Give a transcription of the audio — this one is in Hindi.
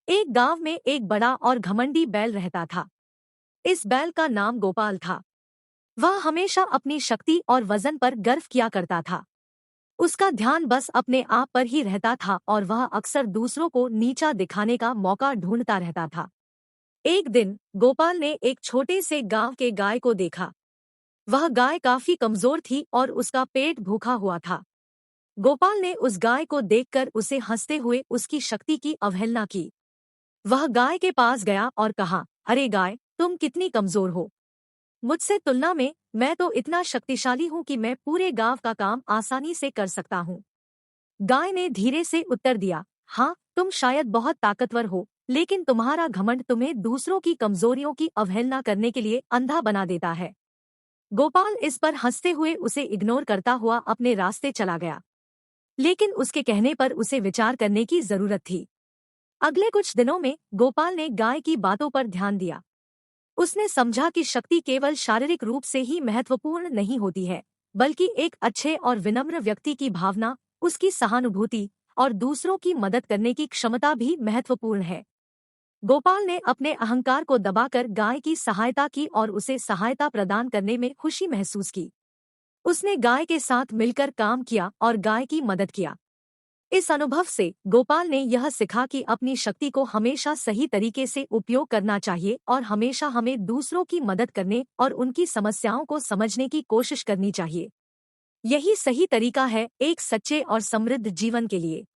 एक गांव में एक बड़ा और घमंडी बैल रहता था। इस बैल का नाम गोपाल था। वह हमेशा अपनी शक्ति और वजन पर गर्व किया करता था। उसका ध्यान बस अपने आप पर ही रहता था और वह अक्सर दूसरों को नीचा दिखाने का मौका ढूंढता रहता था। एक दिन गोपाल ने एक छोटे से गांव के गाय को देखा। वह गाय काफी कमजोर थी और उसका पेट भूखा हुआ था। गोपाल ने उस गाय को देखकर उसे हंसते हुए उसकी शक्ति की अवहेलना की। वह गाय के पास गया और कहा, अरे गाय, तुम कितनी कमजोर हो। मुझसे तुलना में मैं तो इतना शक्तिशाली हूँ कि मैं पूरे गांव का काम आसानी से कर सकता हूँ। गाय ने धीरे से उत्तर दिया, हाँ, तुम शायद बहुत ताकतवर हो, लेकिन तुम्हारा घमंड तुम्हें दूसरों की कमजोरियों की अवहेलना करने के लिए अंधा बना देता है। गोपाल इस पर हंसते हुए उसे इग्नोर करता हुआ अपने रास्ते चला गया। लेकिन उसके कहने पर उसे विचार करने की जरूरत थी। अगले कुछ दिनों में गोपाल ने गाय की बातों पर ध्यान दिया। उसने समझा कि शक्ति केवल शारीरिक रूप से ही महत्वपूर्ण नहीं होती है, बल्कि एक अच्छे और विनम्र व्यक्ति की भावना, उसकी सहानुभूति और दूसरों की मदद करने की क्षमता भी महत्वपूर्ण है। गोपाल ने अपने अहंकार को दबाकर गाय की सहायता की और उसे सहायता प्रदान करने में खुशी महसूस की। उसने गाय के साथ मिलकर काम किया और गाय की मदद किया। इस अनुभव से गोपाल ने यह सीखा कि अपनी शक्ति को हमेशा सही तरीके से उपयोग करना चाहिए और हमेशा हमें दूसरों की मदद करने और उनकी समस्याओं को समझने की कोशिश करनी चाहिए। यही सही तरीका है एक सच्चे और समृद्ध जीवन के लिए।